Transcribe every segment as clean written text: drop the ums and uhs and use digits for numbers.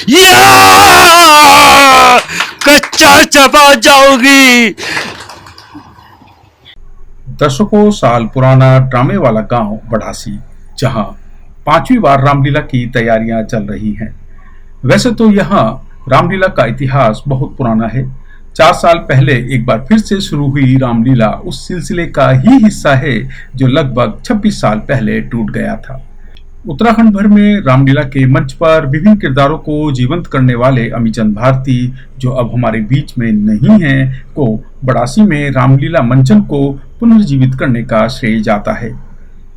या कच्चा चबा जाओगी। दशकों साल पुराना ड्रामे वाला गांव बड़ासी, जहां 5वीं बार रामलीला की तैयारियां चल रही हैं। वैसे तो यहां रामलीला का इतिहास बहुत पुराना है। 4 साल पहले एक बार फिर से शुरू हुई रामलीला उस सिलसिले का ही हिस्सा है जो लगभग 26 साल पहले टूट गया था। उत्तराखंड भर में रामलीला के मंच पर विभिन्न किरदारों को जीवंत करने वाले अमीचंद भारती, जो अब हमारे बीच में नहीं हैं, को बड़ासी में रामलीला मंचन को पुनर्जीवित करने का श्रेय जाता है।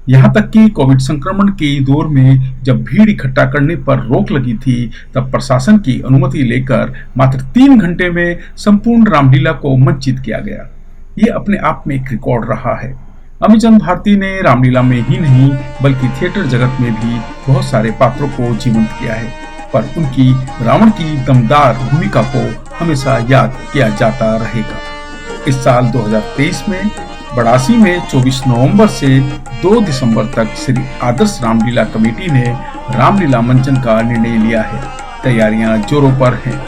यहाँ तक कि कोविड संक्रमण के दौर में जब भीड़ इकट्ठा करने पर रोक लगी थी, तब प्रशासन की अनुमति लेकर मात्र 3 घंटे में संपूर्ण रामलीला को मंचित किया गया। ये अपने आप में एक रिकॉर्ड रहा है। अमीचंद भारती ने रामलीला में ही नहीं बल्कि थिएटर जगत में भी बहुत सारे पात्रों को जीवंत किया है, पर उनकी रावण की दमदार भूमिका को हमेशा याद किया जाता रहेगा। इस साल 2023 में बड़ासी में 24 नवंबर से 2 दिसंबर तक श्री आदर्श रामलीला कमेटी ने रामलीला मंचन का निर्णय लिया है। तैयारियां जोरों पर हैं।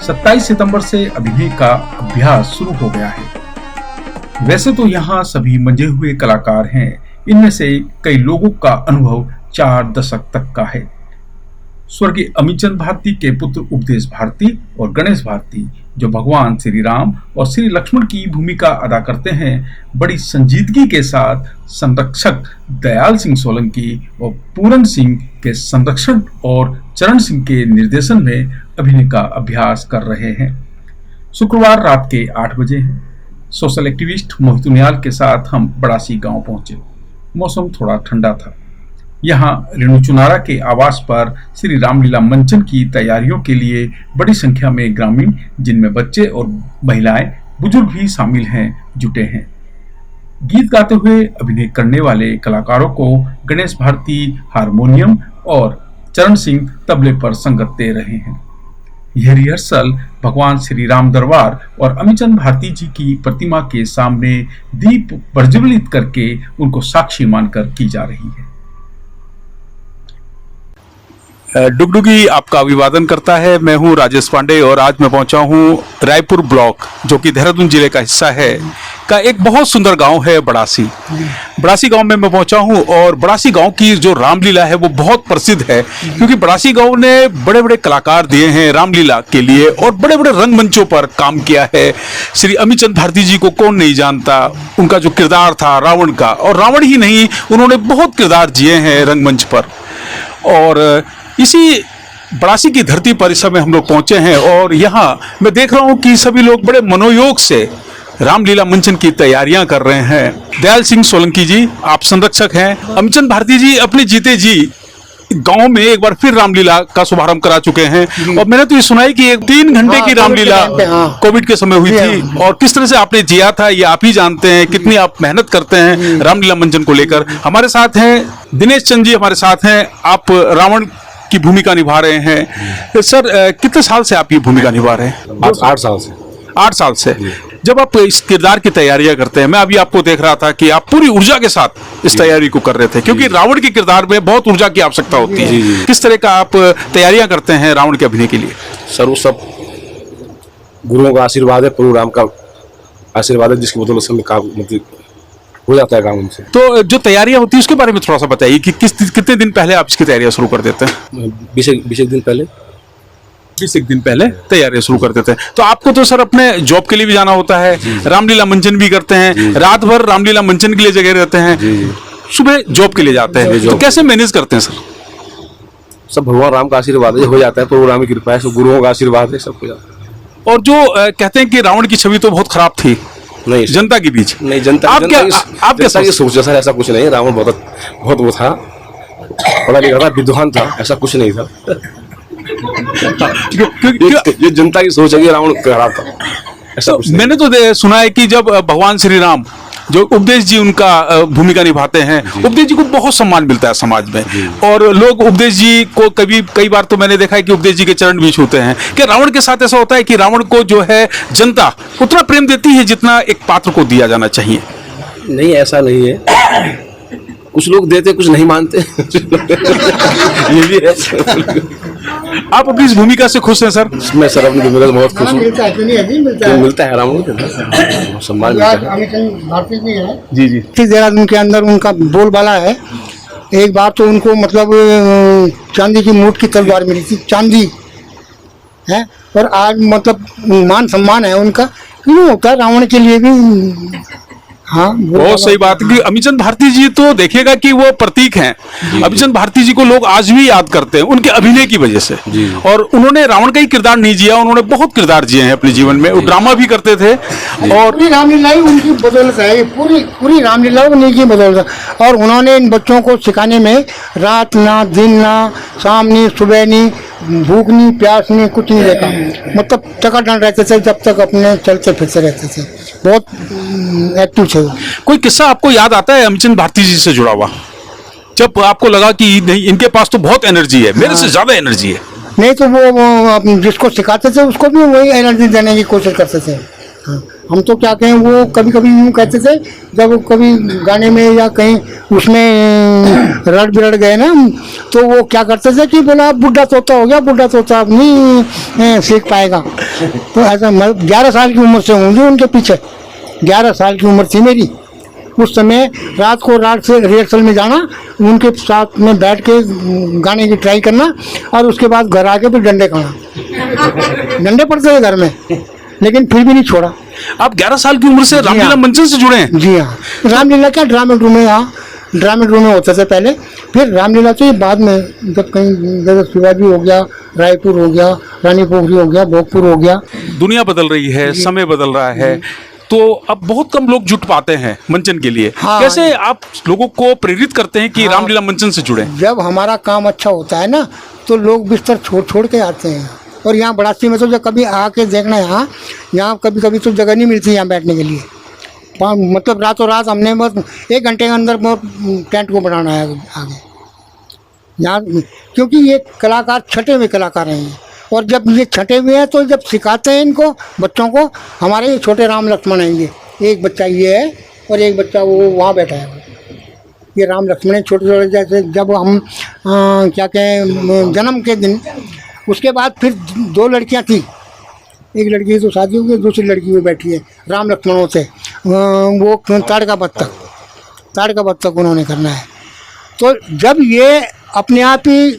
27 सितंबर से अभिनय का अभ्यास शुरू हो गया है। वैसे तो यहाँ सभी मंजे हुए कलाकार हैं। इनमें से कई लोगों का अनुभव 4 दशक तक का है। स्वर्गीय अमीचंद भारती के पुत्र उपदेश भारती और गणेश भारती, जो भगवान श्री राम और श्री लक्ष्मण की भूमिका अदा करते हैं, बड़ी संजीदगी के साथ संरक्षक दयाल सिंह सोलंकी और पूरन सिंह के संरक्षण और चरण सिंह के निर्देशन में अभिनय का अभ्यास कर रहे हैं। शुक्रवार रात के 8 बजे हैं। सोशल एक्टिविस्ट मोहित उनियाल के साथ हम बड़ासी गांव पहुंचे। मौसम थोड़ा ठंडा था। यहाँ रेणु चुनारा के आवास पर श्री रामलीला मंचन की तैयारियों के लिए बड़ी संख्या में ग्रामीण, जिनमें बच्चे और महिलाएं, बुजुर्ग भी शामिल हैं, जुटे हैं। गीत गाते हुए अभिनय करने वाले कलाकारों को गणेश भारती हारमोनियम और चरण सिंह तबले पर संगत दे रहे हैं। यह रिहर्सल भगवान श्री राम दरबार और अमीचंद भारती जी की प्रतिमा के सामने दीप प्रज्वलित करके उनको साक्षी मानकर की जा रही है। डुगडुगी आपका अभिवादन करता है। मैं हूं राजेश पांडे और आज मैं पहुंचा हूं रायपुर ब्लॉक, जो कि देहरादून जिले का हिस्सा है, का एक बहुत सुंदर गांव है बड़ासी। बड़ासी गांव में मैं पहुंचा हूं और बड़ासी गांव की जो रामलीला है वो बहुत प्रसिद्ध है, क्योंकि बड़ासी गांव ने बड़े बड़े कलाकार दिए हैं रामलीला के लिए और बड़े बड़े रंगमंचों पर काम किया है। श्री अमीचंद भारती जी को कौन नहीं जानता। उनका जो किरदार था रावण का, और रावण ही नहीं, उन्होंने बहुत किरदार जिए हैं रंगमंच पर। और इसी बड़ासी की धरती पर इस समय हम लोग पहुंचे हैं और यहाँ मैं देख रहा हूँ कि सभी लोग बड़े मनोयोग से रामलीला मंचन की तैयारियां कर रहे हैं। दयाल सिंह सोलंकी जी, आप संरक्षक हैं। अमीचंद भारती जी अपने जीते जी गांव में एक बार फिर रामलीला का शुभारंभ करा चुके हैं, और मैंने तो ये सुना है कि 3 घंटे की रामलीला कोविड के समय हुई थी, और किस तरह से आपने जिया था ये आप ही जानते हैं। कितनी आप मेहनत करते हैं रामलीला मंचन को लेकर। हमारे साथ हैं दिनेश चंद जी, हमारे साथ हैं। आप रावण की भूमिका निभा रहे हैं। सर, कितने साल से आप ये भूमिका निभा रहे हैं? 8 साल से। 8 साल से। जब आप इस किरदार की तैयारियां करते हैं, मैं अभी आपको देख रहा था कि आप पूरी ऊर्जा के साथ इस तैयारी को कर रहे थे, क्योंकि रावण के किरदार में बहुत ऊर्जा की आवश्यकता होती है। किस तरह का आप तैयारियां करते हैं रावण के अभिनय के लिए? सर, वो सब गुरुओं का आशीर्वाद है, प्रभु राम का आशीर्वाद है, जिसकी बदौलत से काम मतलब हो जाता है काम उनसे। तो जो तैयारियां होती है उसके बारे में थोड़ा सा बताइए कि कितने दिन पहले आप इसकी तैयारियां शुरू कर देते हैं? 20 दिन पहले। 20 दिन पहले तैयारियां शुरू कर देते हैं। तो आपको तो सर अपने जॉब के लिए भी जाना होता है, रामलीला मंचन भी करते हैं, रात भर रामलीला मंचन के लिए जगह रहते हैं, सुबह जॉब के लिए जाते हैं, तो कैसे मैनेज करते हैं सर? सब भगवान राम का आशीर्वाद है, हो जाता है, प्रभु राम की कृपा है, सब गुरुओं का आशीर्वाद है, सब हो जाता है। और जो कहते हैं कि रावण की छवि तो बहुत खराब थी नहीं जनता के बीच, नहीं जनता आप क्या सोचा सर? ऐसा कुछ नहीं। रावण बहुत वो था, पढ़ा लिखा था, विद्वान था, ऐसा कुछ नहीं था। ये जनता की सोच है कि रावण खराब था, ऐसा कुछ नहीं। मैंने तो सुना है कि जब भगवान श्री राम, जो उपदेश जी उनका भूमिका निभाते हैं, उपदेश जी को बहुत सम्मान मिलता है समाज में, और लोग उपदेश जी को कई बार तो मैंने देखा है कि उपदेश जी के चरण भी छूते हैं। क्या रावण के साथ ऐसा होता है कि रावण को जो है जनता उतना प्रेम देती है जितना एक पात्र को दिया जाना चाहिए? नहीं, ऐसा नहीं है। कुछ लोग देते कुछ नहीं मानते ये भी है। आप अपनी इस भूमिका से खुश हैं सर? मैं सर अपनी भूमिका से बहुत खुश हूँ। मिलता है क्यों नहीं, अभी मिलता है। मिलता है राम को सम्मान मिलता है। अमित भारती जी है जी जी। देहरादून के अंदर उनका बोलबाला है। एक बार तो उनको मतलब चांदी की मूठ की तलवार मिली थी, चांदी है, और आज मतलब मान सम्मान है उनका। क्यों होता है रावण के लिए भी। हाँ, बहुत सही बात है कि अमीचंद भारती जी तो देखिएगा कि वो प्रतीक हैं। अमीचंद भारती जी को लोग आज भी याद करते हैं उनके अभिनय की वजह से। और उन्होंने रावण का ही किरदार नहीं जिया, उन्होंने बहुत किरदार जिए हैं अपने जीवन में। वो ड्रामा भी करते थे और पूरी रामलीला ही उनकी बदौलत है, पूरी रामलीला उन्हीं की बदौलत है। और उन्होंने इन बच्चों को सिखाने में रात ना दिन ना, शाम नहीं सुबह नहीं, भूख नहीं प्यास नहीं, कुछ नहीं देखा। मतलब टकाटक रहते थे जब तक अपने चलते फिरते रहते थे। बहुत एक्टिव थे वो। कोई किस्सा आपको याद आता है अमीचंद भारती जी से जुड़ा हुआ, जब आपको लगा कि नहीं इनके पास तो बहुत एनर्जी है, मेरे से ज्यादा एनर्जी है? नहीं तो वो जिसको सिखाते थे उसको भी वही एनर्जी देने की कोशिश करते थे। हाँ, हम तो क्या कहें, वो कभी कभी यूँ कहते थे जब वो कभी गाने में या कहीं उसमें रड़ बिरड़ गए ना, तो वो क्या करते थे कि बोला अब बुढ़ा तोता हो गया, बुढ़ा तोता अब नहीं सीख पाएगा। तो ऐसा 11 साल की उम्र से हूँ जो उनके पीछे, 11 साल की उम्र थी मेरी उस समय। रात से रिहर्सल में जाना, उनके साथ में बैठ के गाने की ट्राई करना, और उसके बाद घर आके फिर डंडे खाना। डंडे पड़ते थे घर में, लेकिन फिर भी नहीं छोड़ा। आप 11 साल की उम्र से रामलीला मंचन से जुड़े हैं? जी हाँ, रामलीला क्या ड्रामे ड्रूमे, हाँ ड्रामे ड्रूमे होते थे पहले। फिर रामलीला तो ये बाद में, जब कहीं जैसे शिवाजी हो गया, रायपुर हो गया, रानी पोखरी हो गया, भोगपुर हो गया। दुनिया बदल रही है, समय बदल रहा है, तो अब बहुत कम लोग जुट पाते हैं मंचन के लिए। हाँ। कैसे आप लोगों को प्रेरित करते हैं कि रामलीला मंचन से जुड़े? जब हमारा काम अच्छा होता है ना, तो लोग बिस्तर छोड़ के आते हैं। और यहाँ बड़ासी में तो जब कभी आके देखना, यहाँ कभी तो जगह नहीं मिलती यहाँ बैठने के लिए। मतलब रातों रात हमने बस 1 घंटे के अंदर टेंट को बनाना है आगे यहाँ, क्योंकि ये कलाकार छटे हुए कलाकार हैं। और जब ये छटे हुए हैं तो जब सिखाते हैं इनको बच्चों को, हमारे ये छोटे राम लक्ष्मण हैं, ये एक बच्चा ये है और एक बच्चा वो वहाँ बैठा है। ये राम लक्ष्मण छोटे छोटे, जैसे जब हम क्या कहें जन्म के दिन, उसके बाद फिर 2 लड़कियां थी। एक लड़की की तो शादी हो गई, दूसरी लड़की में बैठी है राम लक्ष्मणों से। वो ताड़ का बत्तख उन्होंने करना है। तो जब ये अपने आप ही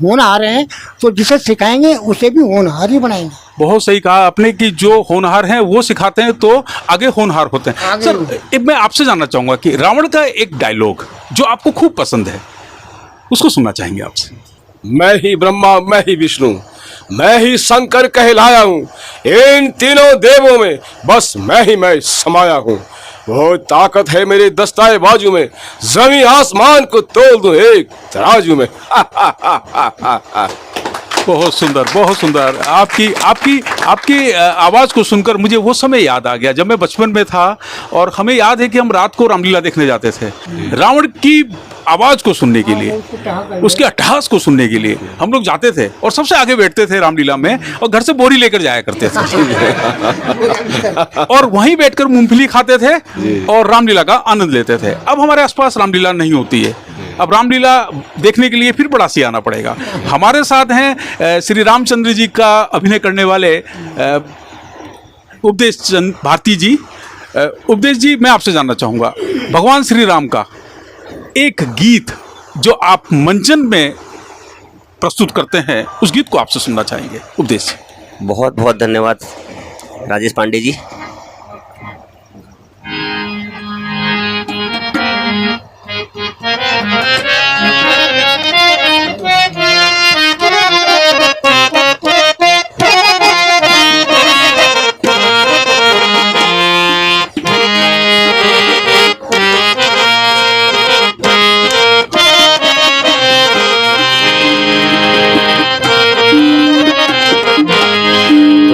होनहार हैं, तो जिसे सिखाएंगे उसे भी होनहार ही बनाएंगे। बहुत सही कहा आपने कि जो होनहार हैं वो सिखाते हैं तो आगे होनहार होते हैं। आगे सर, एक मैं आपसे जानना चाहूंगा कि रावण का एक डायलॉग जो आपको खूब पसंद है, उसको सुनना चाहेंगे आपसे। मैं ही ब्रह्मा, मैं ही विष्णु, मैं ही शंकर कहलाया हूँ। इन तीनों देवों में बस मैं समाया हूँ। वो ताकत है मेरे दस्ताए बाजू में, जमीन आसमान को तोल दूं एक तराजू में। बहुत सुंदर, बहुत सुंदर। आपकी आवाज़ को सुनकर मुझे वो समय याद आ गया जब मैं बचपन में था, और हमें याद है कि हम रात को रामलीला देखने जाते थे। रावण की आवाज़ को सुनने के लिए, उसके अट्टहास को सुनने के लिए हम लोग जाते थे और सबसे आगे बैठते थे रामलीला में, और घर से बोरी लेकर जाया करते थे और वहीं बैठकर मूंगफली खाते थे और रामलीला का आनंद लेते थे। अब हमारे आसपास रामलीला नहीं होती है। अब रामलीला देखने के लिए फिर बड़ासी आना पड़ेगा। हमारे साथ हैं श्री रामचंद्र जी का अभिनय करने वाले उपदेश चंद भारती जी। उपदेश जी, मैं आपसे जानना चाहूँगा, भगवान श्री राम का एक गीत जो आप मंचन में प्रस्तुत करते हैं, उस गीत को आपसे सुनना चाहेंगे। उपदेश। बहुत बहुत धन्यवाद राजेश पांडे जी।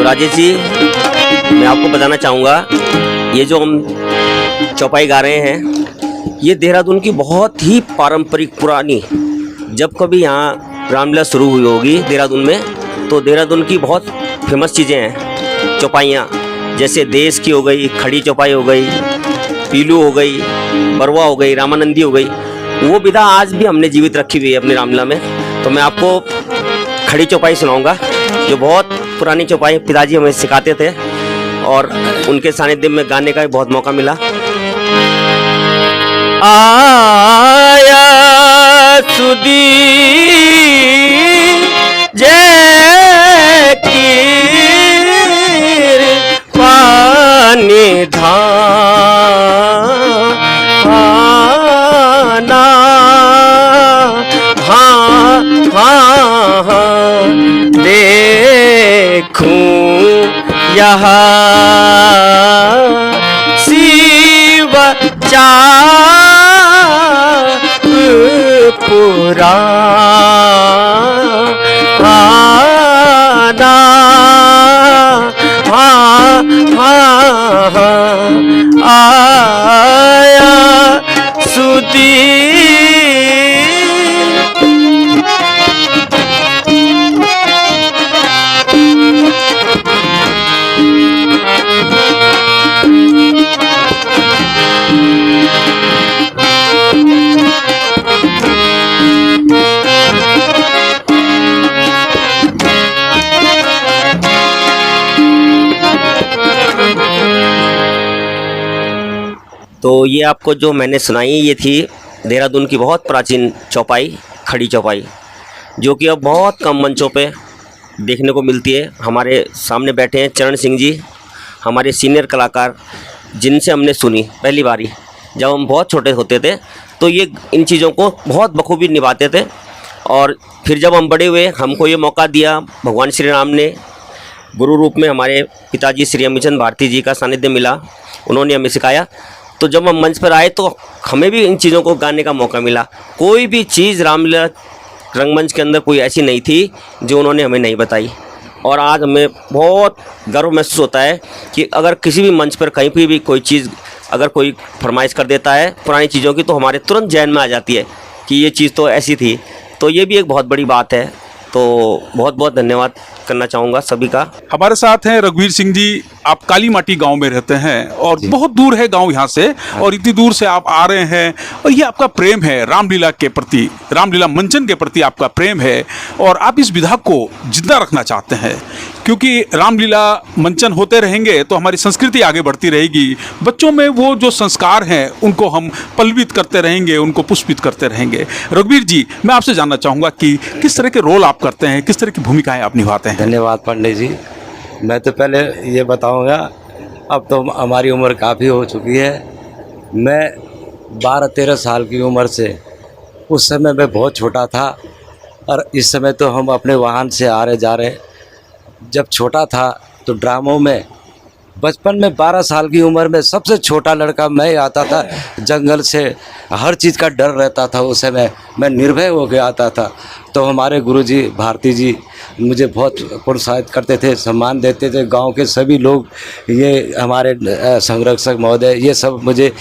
राजेश जी, मैं आपको बताना चाहूँगा, ये जो हम चौपाई गा रहे हैं, ये देहरादून की बहुत ही पारंपरिक पुरानी, जब कभी यहाँ रामलीला शुरू हुई होगी देहरादून में, तो देहरादून की बहुत फेमस चीज़ें हैं चौपाइयाँ। जैसे देश की हो गई, खड़ी चौपाई हो गई, पीलू हो गई, बरवा हो गई, रामानंदी हो गई, वो विधा आज भी हमने जीवित रखी हुई है अपनी रामलीला में। तो मैं आपको खड़ी चौपाई सुनाऊंगा, जो बहुत पुरानी चौपाई पिताजी हमें सिखाते थे और उनके सानिध्य में गाने का भी बहुत मौका मिला। आया सुदी जय कीर पानी धाना देखूं यहाँ शिव पुराना आया सुदी। तो ये आपको जो मैंने सुनाई ये थी देहरादून की बहुत प्राचीन चौपाई, खड़ी चौपाई, जो कि अब बहुत कम मंचों पे देखने को मिलती है। हमारे सामने बैठे हैं चरण सिंह जी, हमारे सीनियर कलाकार, जिनसे हमने सुनी पहली बारी जब हम बहुत छोटे होते थे। तो ये इन चीज़ों को बहुत बखूबी निभाते थे और फिर जब हम बड़े हुए हमको ये मौका दिया भगवान श्री राम ने, गुरु रूप में हमारे पिताजी श्री अमीचंद भारती जी का सानिध्य मिला, उन्होंने हमें सिखाया। तो जब हम मंच पर आए तो हमें भी इन चीज़ों को गाने का मौका मिला। कोई भी चीज़ रामलीला रंगमंच के अंदर कोई ऐसी नहीं थी जो उन्होंने हमें नहीं बताई। और आज हमें बहुत गर्व महसूस होता है कि अगर किसी भी मंच पर कहीं पर भी कोई चीज़ अगर कोई फरमाइश कर देता है पुरानी चीज़ों की, तो हमारे तुरंत जहन में आ जाती है कि ये चीज़ तो ऐसी थी। तो ये भी एक बहुत बड़ी बात है। तो बहुत बहुत धन्यवाद करना चाहूँगा सभी का। हमारे साथ हैं रघुवीर सिंह जी। आप काली माटी गांव में रहते हैं और बहुत दूर है गांव यहाँ से, और इतनी दूर से आप आ रहे हैं और ये आपका प्रेम है रामलीला के प्रति, रामलीला मंचन के प्रति आपका प्रेम है और आप इस विधा को जिंदा रखना चाहते हैं, क्योंकि रामलीला मंचन होते रहेंगे तो हमारी संस्कृति आगे बढ़ती रहेगी। बच्चों में वो जो संस्कार हैं उनको हम पल्लवित करते रहेंगे, उनको पुष्पित करते रहेंगे। रघुवीर जी, मैं आपसे जानना चाहूँगा कि किस तरह के रोल आप करते हैं, किस तरह की भूमिकाएं आप निभाते हैं? धन्यवाद पंडित जी। मैं तो पहले ये बताऊंगा, अब तो हमारी उम्र काफ़ी हो चुकी है। मैं 12-13 साल की उम्र से, उस समय मैं बहुत छोटा था और इस समय तो हम अपने वाहन से आ रहे जा रहे। जब छोटा था तो ड्रामों में, बचपन में 12 साल की उम्र में सबसे छोटा लड़का मैं आता था। जंगल से हर चीज़ का डर रहता था उस समय, मैं निर्भय हो के आता था। तो हमारे गुरुजी भारती जी मुझे बहुत प्रोत्साहित करते थे, सम्मान देते थे। गांव के सभी लोग, ये हमारे संरक्षक महोदय, ये सब मुझे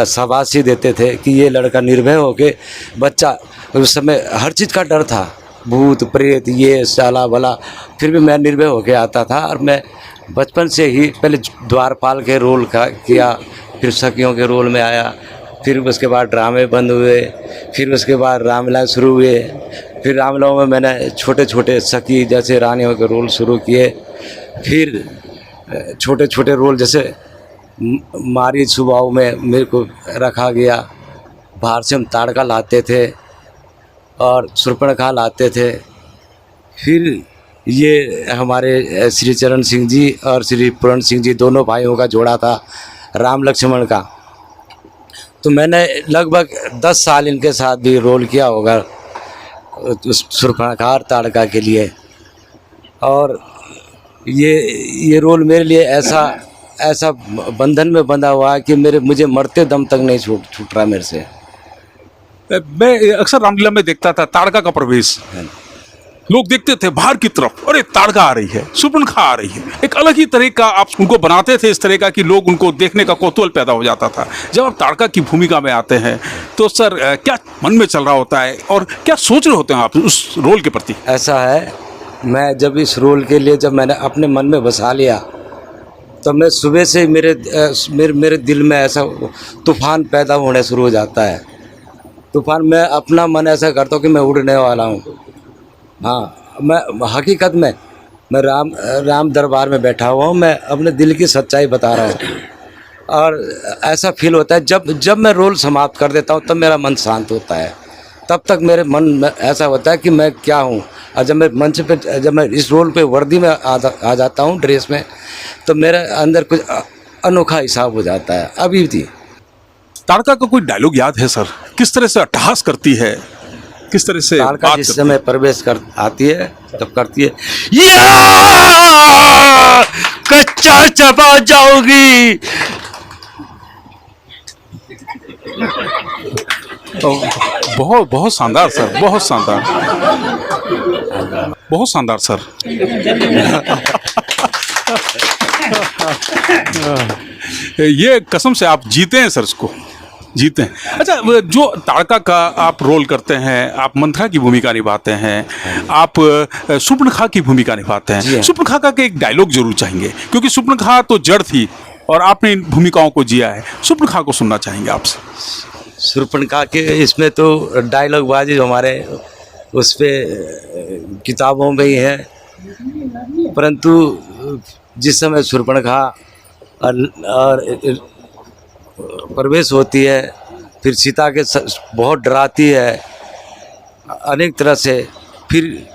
शाबाशी देते थे कि ये लड़का निर्भय हो के, बच्चा उस समय हर चीज़ का डर था, भूत प्रेत ये साला भला, फिर भी मैं निर्भय हो के आता था। और मैं बचपन से ही पहले द्वारपाल के रोल का किया, फिर सखियों के रोल में आया, फिर उसके बाद ड्रामे बंद हुए, फिर उसके बाद रामलीला शुरू हुए। फिर रामलीलाओं में मैंने छोटे छोटे सखी जैसे रानियों के रोल शुरू किए। फिर छोटे छोटे रोल जैसे मारी सुबाव में मेरे को रखा गया। बाहर से हम ताड़का लाते थे और सुर्पणखा लाते थे। फिर ये हमारे श्री चरण सिंह जी और श्री पूरण सिंह जी दोनों भाइयों का जोड़ा था, राम लक्ष्मण का। तो मैंने लगभग 10 साल इनके साथ भी रोल किया होगा सुर्पणखा और ताड़का के लिए। और ये रोल मेरे लिए ऐसा बंधन में बंधा हुआ है कि मुझे मरते दम तक नहीं छूट रहा मेरे से। मैं अक्सर रामलीला में देखता था ताड़का का प्रवेश, लोग देखते थे बाहर की तरफ, अरे ताड़का आ रही है, सुर्पणखा आ रही है। एक अलग ही तरह का आप उनको बनाते थे, इस तरह का कि लोग उनको देखने का कौतूहल पैदा हो जाता था। जब आप ताड़का की भूमिका में आते हैं तो सर क्या मन में चल रहा होता है और क्या सोच रहे होते हैं आप उस रोल के प्रति? ऐसा है, मैं जब इस रोल के लिए जब मैंने अपने मन में बसा लिया तो मैं सुबह से मेरे दिल में ऐसा तूफान पैदा होने शुरू हो जाता है। तूफान, मैं अपना मन ऐसा करता हूँ कि मैं उड़ने वाला हूँ। हाँ, मैं हकीकत में मैं राम दरबार में बैठा हुआ हूँ, मैं अपने दिल की सच्चाई बता रहा हूँ। और ऐसा फील होता है जब मैं रोल समाप्त कर देता हूँ तब मेरा मन शांत होता है। तब तक मेरे मन में ऐसा होता है कि मैं क्या हूँ। और जब मैं मंच पे, जब मैं इस रोल पे वर्दी में आ जाता हूँ, ड्रेस में, तो मेरे अंदर कुछ अनोखा हिसाब हो जाता है। अभी भी ताड़का का कोई डायलॉग याद है सर? किस तरह से अट्टहास करती है, किस तरह से ताड़का बात जिस करती समय प्रवेश कर आती है तब करती है, या कच्चा चबा जाओगी। तो बहुत बहुत शानदार सर, बहुत शानदार, बहुत शानदार सर। ये कसम से आप जीते हैं सर, इसको जीते हैं। अच्छा, वो जो ताड़का का आप रोल करते हैं, आप मंथरा की भूमिका निभाते हैं, आप सुपर्णखा की भूमिका निभाते जी हैं। हाँ। सुपर्णखा का एक डायलॉग जरूर चाहेंगे, क्योंकि सुपर्णखा तो जड़ थी और आपने इन भूमिकाओं को जिया है। सुपर्णखा को सुनना चाहेंगे आपसे। सुपर्णखा के इसमें तो डायलॉग बाजी जो हमारे उस पे किताबों में ही है, परंतु जिस समय सुपर्णखा और प्रवेश होती है, फिर सीता के बहुत डराती है अनेक तरह से, फिर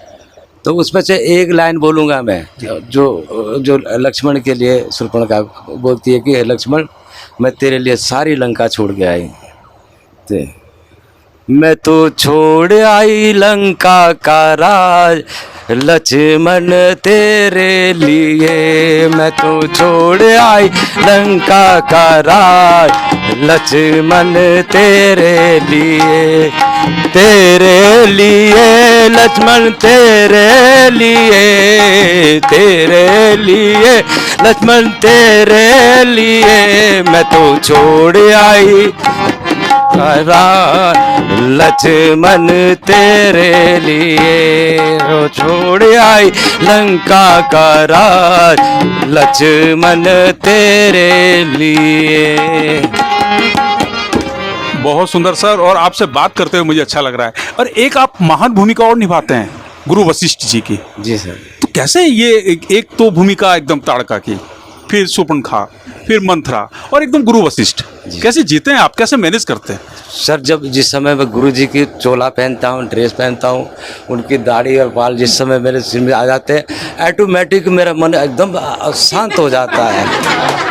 तो उसमें से एक लाइन बोलूँगा मैं, जो लक्ष्मण के लिए सुपर्णखा बोलती है कि हे लक्ष्मण, मैं तेरे लिए सारी लंका छोड़ के आई। मैं तो छोड़ आई लंका का राज लक्ष्मण तेरे लिए, मैं तो छोड़ आई लंका का राज लक्ष्मण तेरे लिए, तेरे लिए लक्ष्मण तेरे लिए, तेरे लिए लक्ष्मण तेरे लिए, मैं तो छोड़ आई लक्ष्मण तेरे लिए, वो छोड़ आई लंका का राज लक्ष्मण तेरे लिए। बहुत सुंदर सर, और आपसे बात करते हुए मुझे अच्छा लग रहा है। और एक आप महान भूमिका और निभाते हैं, गुरु वशिष्ठ जी की। जी सर। तो कैसे ये एक तो भूमिका एकदम ताड़का की, फिर सुपर्णखा, फिर मंथरा, और एकदम गुरु वशिष्ठ, कैसे जीते हैं आप, कैसे मैनेज करते हैं? सर, जब जिस समय मैं गुरु जी की चोला पहनता हूँ, ड्रेस पहनता हूँ, उनकी दाढ़ी और बाल जिस समय मेरे सिर में आ जाते हैं, ऑटोमेटिक मेरा मन एकदम शांत हो जाता है।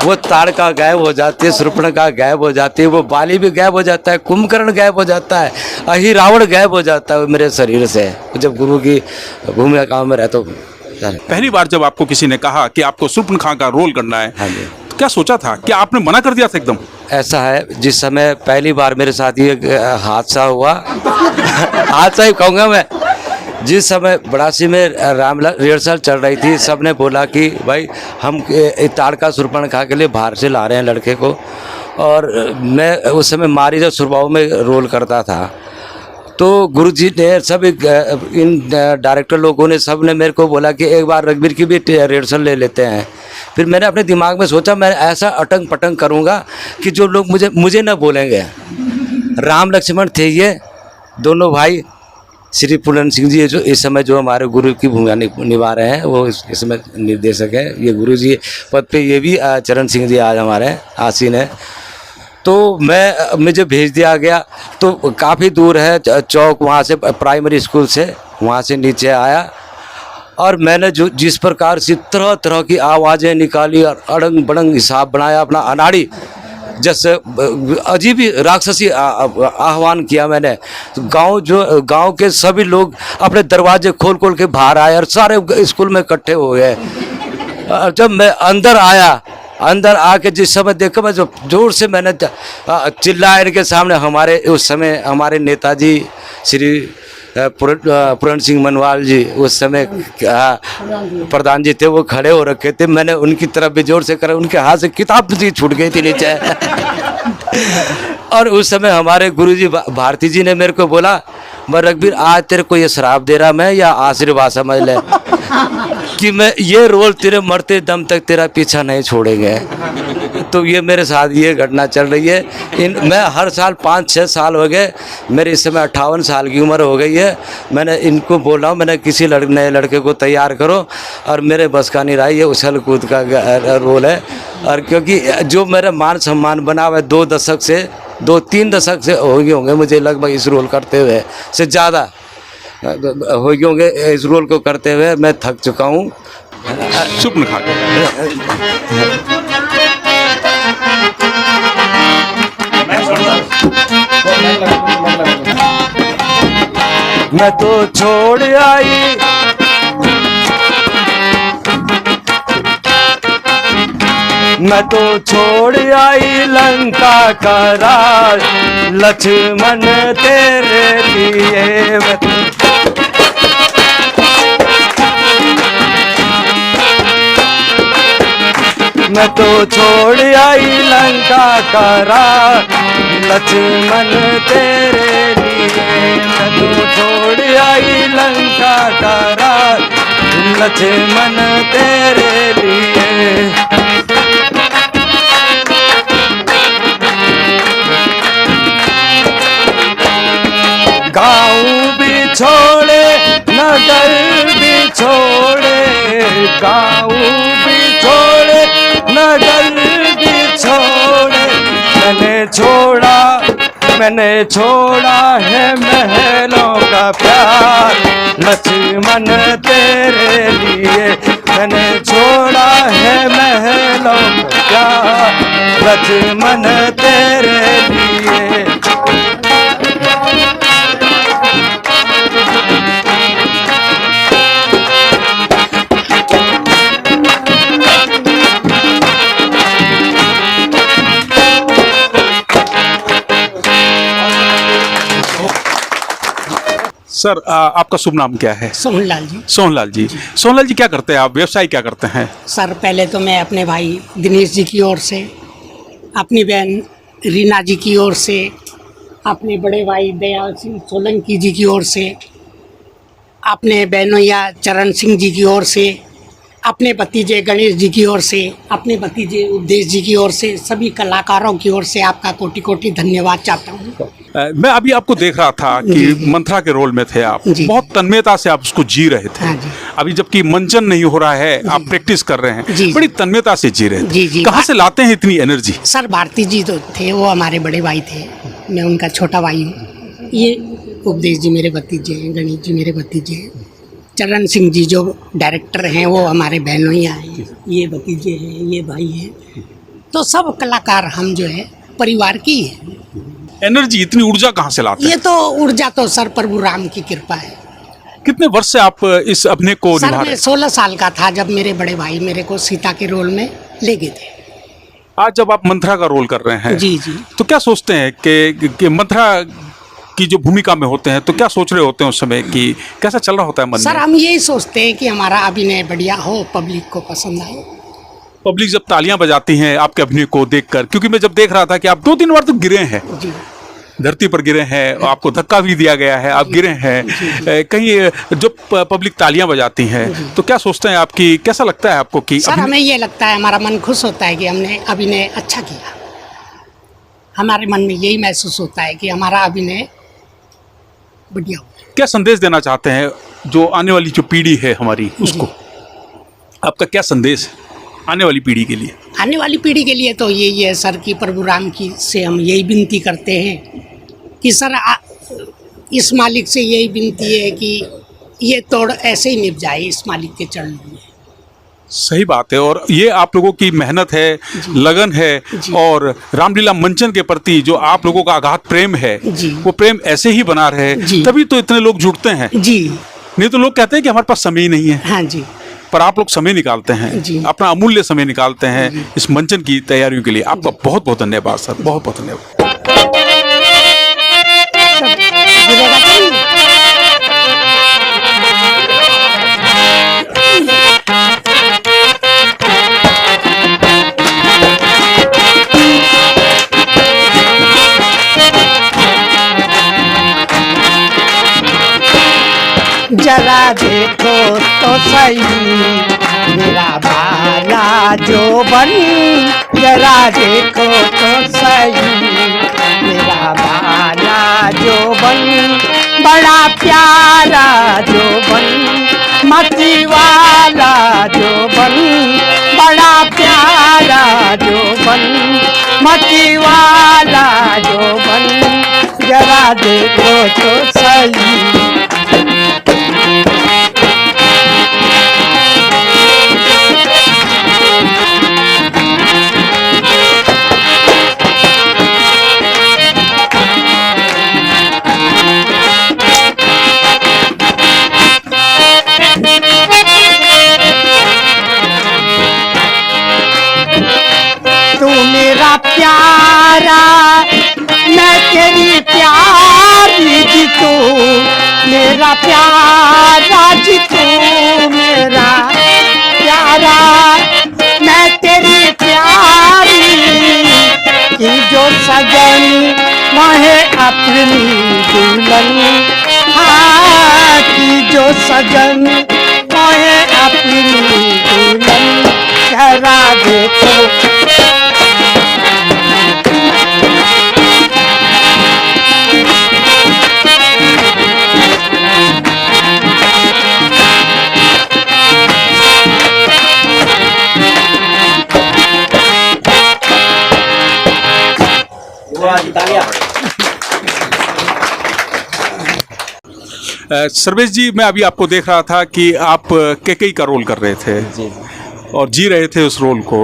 वो ताड़का गायब हो जाती है, सुपर्णखा गायब हो जाती है, वो बाली भी गायब हो जाता है, कुंभकर्ण गायब हो जाता है, अहि रावण गायब हो जाता है मेरे शरीर से, जब गुरु की भूमिका में रहता हूँ। पहली बार जब आपको किसी ने कहा कि आपको सुपर्णखा का रोल करना है, हाँ जी। तो क्या सोचा था? क्या आपने मना कर दिया था एकदम? ऐसा है, जिस समय पहली बार मेरे साथ ये हादसा हुआ हादसा ही कहूँगा मैं, जिस समय बड़ासी में रामलीला रिहर्सल चल रही थी, सबने बोला कि भाई हम ताड़का सुपर्णखा के लिए बाहर से ला रहे हैं लड़के को, और मैं उस समय मारीजा सुरबाऊ में रोल करता था। तो गुरुजी ने सब इन डायरेक्टर लोगों ने सब ने मेरे को बोला कि एक बार रघुवीर की भी रिहर्सल ले लेते हैं। फिर मैंने अपने दिमाग में सोचा मैं ऐसा अटंग पटंग करूँगा कि जो लोग मुझे न बोलेंगे। राम लक्ष्मण थे ये दोनों भाई, श्री पूर्ण सिंह जी जो इस समय जो हमारे गुरु की भूमिका निभा रहे हैं, वो इस समय निर्देशक हैं। ये गुरु जी पद पे ये भी चरण सिंह जी आज हमारे आसीन है। तो मुझे भेज दिया गया, तो काफ़ी दूर है चौक, वहाँ से प्राइमरी स्कूल से वहाँ से नीचे आया, और मैंने जो जिस प्रकार से तरह तरह की आवाज़ें निकाली और अड़ंग बड़ंग हिसाब बनाया अपना अनाड़ी, जैसे अजीब ही राक्षसी आह्वान किया मैंने। तो गांव के सभी लोग अपने दरवाजे खोल खोल के बाहर आए और सारे स्कूल में इकट्ठे हो गए। और जब मैं अंदर आया, अंदर आके जिस समय देखा, मैं जो जोर से मैंने चिल्लाया इनके सामने, हमारे उस समय हमारे नेताजी श्री पूर्ण सिंह मनवाल जी उस समय प्रधान जी थे, वो खड़े हो रखे थे। मैंने उनकी तरफ भी जोर से करा, उनके हाथ से किताब भी छूट गई थी नीचे और उस समय हमारे गुरुजी भारती जी ने मेरे को बोला, मैं रघुवीर आज तेरे को ये शराब दे रहा मैं या आशीर्वाद समझ ले कि मैं ये रोल तेरे मरते दम तक तेरा पीछा नहीं छोड़ेंगे। तो ये मेरे साथ ये घटना चल रही है। मैं हर साल 5-6 साल हो गए, मेरे इस समय 58 साल की उम्र हो गई है। मैंने इनको बोला हूँ, मैंने किसी नए लड़के को तैयार करो, और मेरे बस का नहीं रहा। ये उछल कूद का रोल है, और क्योंकि जो मेरा मान सम्मान बना हुआ है 2-3 दशक से हो गए होंगे मुझे लगभग इस रोल करते हुए, से ज़्यादा हो गए होंगे इस रोल को करते हुए। मैं थक चुका हूँ। चुप न खा मैं तो छोड़ आई मैं तो छोड़ आई लंका का राज, लक्ष्मण तेरे लिए मैं तो छोड़ आई लंका का राज, लक्ष्मण तेरे लिए। मैं तो छोड़ आई लंका का राज, लक्ष्मण तेरे लिए। गाँव भी छोड़े नगर भी छोड़े, गाँव भी छोड़े नगर भी छोड़े। मैंने छोड़ा है महलों का प्यार, लक्ष्मण तेरे लिए। मैंने छोड़ा है महलों का प्यार, लक्ष्मण तेरे लिए। सर, आपका शुभ नाम क्या है? सोहनलाल जी। सोहनलाल जी। सोहनलाल जी, क्या करते हैं आप? व्यवसाय क्या करते हैं? सर पहले तो मैं अपने भाई दिनेश जी की ओर से, अपनी बहन रीना जी की ओर से, अपने बड़े भाई दयाल सिंह सोलंकी जी की ओर से, अपने बहनोइया चरण सिंह जी की ओर से, अपने भतीजे गणेश जी की ओर से, अपने भतीजे उपदेश जी की ओर से, सभी कलाकारों की ओर से आपका कोटि कोटि धन्यवाद चाहता हूँ। मैं अभी आपको देख रहा था कि मंथरा के रोल में थे आप। जी। बहुत तन्मयता से आप उसको जी रहे थे। हाँ जी। अभी जबकि मंचन नहीं हो रहा है, आप प्रैक्टिस कर रहे हैं, जी। बड़ी तन्मयता से जी रहे थे। जी, जी। कहाँ से लाते हैं इतनी एनर्जी? सर भारती जी तो थे, वो हमारे बड़े भाई थे, मैं उनका छोटा भाई हूँ। ये उपदेश जी मेरे भतीजे हैं, गणेश जी मेरे भतीजे हैं, चरण सिंह जी जो डायरेक्टर हैं वो हमारे बहनोइया हैं, ये भतीजे हैं, ये भाई हैं। तो सब कलाकार हम जो है परिवार की है। एनर्जी, इतनी ऊर्जा कहाँ से लाते ये हैं? तो ऊर्जा तो सर प्रभु राम की कृपा है। कितने वर्ष से आप इस अभिनय को सर निभा रहे मैं हैं? 16 साल का था जब मेरे बड़े भाई मेरे को सीता के रोल में ले गए थे। आज जब आप मंथरा का रोल कर रहे हैं, जी जी। तो क्या सोचते हैं कि मंथरा की जो भूमिका में होते हैं, तो क्या सोच रहे होते हैं उस समय कि कैसा चल रहा होता है मन सर में? हम यही सोचते हैं कि हमारा अभिनय बढ़िया हो, पब्लिक को पसंद आए। पब्लिक जब तालियां बजाती हैं आपके अभिनय को देखकर, क्योंकि मैं जब देख रहा था कि आप 2-3 बार तो गिरे हैं, जी धरती पर गिरे हैं, आपको धक्का भी दिया गया है, आप गिरे हैं कहीं, जो पब्लिक तालियां बजाती हैं, तो क्या सोचते हैं आपकी, कैसा लगता है आपको कि सर हमें ये लगता है, हमारा मन खुश होता है कि हमने अभिनय अच्छा किया। हमारे मन में यही महसूस होता है कि हमारा अभिनय बढ़िया हो। क्या संदेश देना चाहते हैं जो आने वाली जो पीढ़ी है हमारी, उसको आपका क्या संदेश है आने वाली पीढ़ी के लिए? आने वाली पीढ़ी के लिए तो यही है सर कि प्रभु राम की से हम यही विनती करते हैं कि सर इस मालिक से यही विनती है कि ये तोड़ ऐसे ही निभ जाए इस मालिक के चरणों में। सही बात है, और ये आप लोगों की मेहनत है, लगन है, और रामलीला मंचन के प्रति जो आप लोगों का अगाध प्रेम है, जी। वो प्रेम ऐसे ही बना रहे, जी। तभी तो इतने लोग जुड़ते हैं। जी नहीं तो लोग कहते हैं कि हमारे पास समय ही नहीं है, हाँ जी। पर आप लोग समय निकालते हैं, जी। अपना अमूल्य समय निकालते हैं इस मंचन की तैयारियों के लिए। आपका बहुत बहुत धन्यवाद सर, बहुत बहुत धन्यवाद। सही, मेरा बाला जो बन जरा देखो तो सही, मेरा बाला जो बन बड़ा प्यारा जो बन, मती वाला जो बन बड़ा प्यारा जो बन, मती वाला जो बन जरा देखो तो सही। तू मेरा प्यारा, मैं तेरी प्यारी जी, तू मेरा प्यारा जी, तू मेरा प्यारा, मैं तेरी प्यारी की जो सजन वहे अपनी दुल्हन, हाँ की जो सजन वहे अपनी दुल्हन जरा देखो। सर्वेश जी, मैं अभी आपको देख रहा था कि आप कैकेयी का रोल कर रहे थे जी। और जी रहे थे उस रोल को,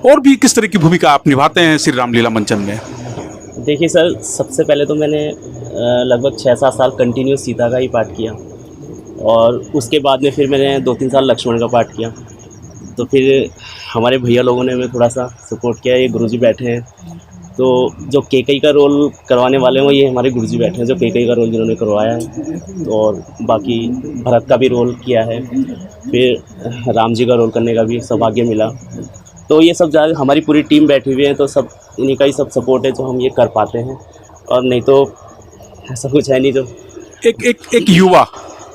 और भी किस तरह की भूमिका आप निभाते हैं श्री रामलीला मंचन में? देखिए सर, सबसे पहले तो मैंने लगभग 6-7 साल कंटिन्यू सीता का ही पाठ किया, और उसके बाद में फिर मैंने 2-3 साल लक्ष्मण का पाठ किया। तो फिर हमारे भैया लोगों ने हमें थोड़ा सा सपोर्ट किया, ये गुरुजी बैठे हैं, तो जो कैकेयी का रोल करवाने वाले हैं वो ये हमारे गुरुजी बैठे हैं, जो कैकेयी का रोल जिन्होंने करवाया है, और बाकी भरत का भी रोल किया है, फिर राम जी का रोल करने का भी सौभाग्य मिला। तो ये सब ज़्यादा हमारी पूरी टीम बैठी हुई है, तो सब इन्हीं का ही सब सपोर्ट है जो हम ये कर पाते हैं, और नहीं तो ऐसा कुछ है नहीं। जो एक युवा,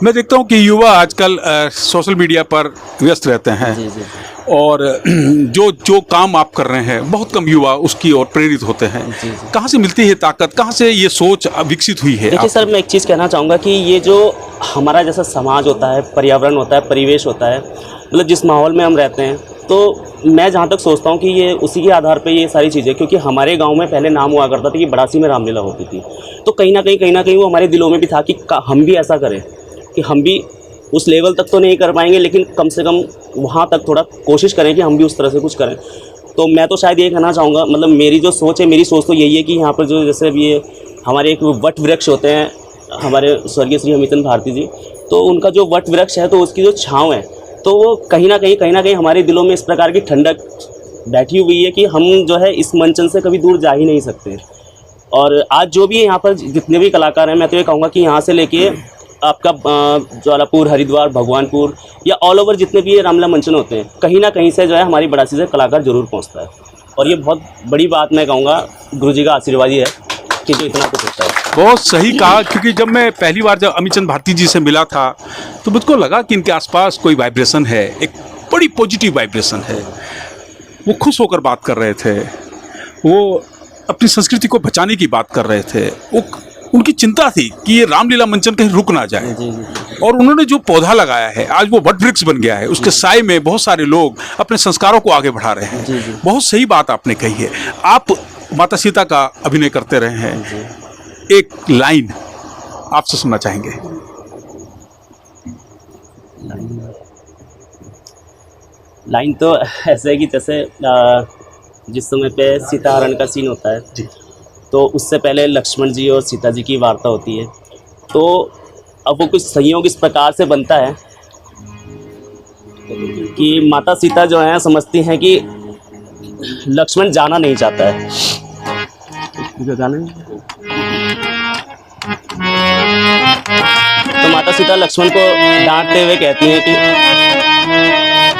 मैं देखता हूँ कि युवा आजकल सोशल मीडिया पर व्यस्त रहते हैं। जी जी। और जो काम आप कर रहे हैं, बहुत कम युवा उसकी ओर प्रेरित होते हैं। जी। कहाँ से मिलती है ताकत, कहाँ से ये सोच विकसित हुई है? देखिए सर, मैं एक चीज़ कहना चाहूँगा कि ये जो हमारा जैसा समाज होता है, पर्यावरण होता है, परिवेश होता है, मतलब जिस माहौल में हम रहते हैं, तो मैं जहाँ तक सोचता हूँ कि ये उसी के आधार पे ये सारी चीज़ें, क्योंकि हमारे गांव में पहले नाम हुआ करता था कि बड़ासी में रामलीला होती थी, तो कहीं ना कहीं वो हमारे दिलों में भी था कि हम भी ऐसा करें, कि हम भी उस लेवल तक तो नहीं कर पाएंगे, लेकिन कम से कम वहाँ तक थोड़ा कोशिश करें कि हम भी उस तरह से कुछ करें। तो मैं तो शायद ये कहना चाहूँगा, मतलब मेरी जो सोच है, मेरी सोच तो यही है कि यहाँ पर जो जैसे अभी ये हमारे एक वट वृक्ष होते हैं, हमारे स्वर्गीय श्री अमितन भारती जी, तो उनका जो वट वृक्ष है, तो उसकी जो छाँव है, तो वो कहीं ना कहीं हमारे दिलों में इस प्रकार की ठंडक बैठी हुई है कि हम जो है इस मंचन से कभी दूर जा ही नहीं सकते। और आज जो भी यहाँ पर जितने भी कलाकार हैं, मैं तो ये कहूँगा कि यहाँ से लेके आपका ज्वालापुर, हरिद्वार, भगवानपुर या ऑल ओवर जितने भी ये रामलीला मंचन होते हैं, कहीं ना कहीं से जो है हमारी बड़ासी से कलाकार जरूर पहुँचता है, और ये बहुत बड़ी बात मैं कहूँगा गुरुजी का आशीर्वाद ही है कि जो इतना कुछ होता है। बहुत सही कहा, क्योंकि जब मैं पहली बार जब अमितचंद भारती जी से मिला था, तो मुझको लगा कि इनके आसपास कोई वाइब्रेशन है, एक बड़ी पॉजिटिव वाइब्रेशन है। वो खुश होकर बात कर रहे थे, वो अपनी संस्कृति को बचाने की बात कर रहे थे, वो उनकी चिंता थी कि ये रामलीला मंचन कहीं रुक ना जाए। और उन्होंने जो पौधा लगाया है, आज वो वट वृक्ष बन गया है, उसके साए में बहुत सारे लोग अपने संस्कारों को आगे बढ़ा रहे हैं। बहुत सही बात आपने कही है। आप माता सीता का अभिनय करते रहे हैं, एक लाइन आपसे सुनना चाहेंगे। लाइन तो ऐसे है कि जैसे जिस समय पे सीता हरण का सीन होता है, तो उससे पहले लक्ष्मण जी और सीता जी की वार्ता होती है, तो अब वो कुछ संयोग इस प्रकार से बनता है कि माता सीता जो है समझती हैं कि लक्ष्मण जाना नहीं चाहता है, तो माता सीता लक्ष्मण को डांटते हुए कहती हैं कि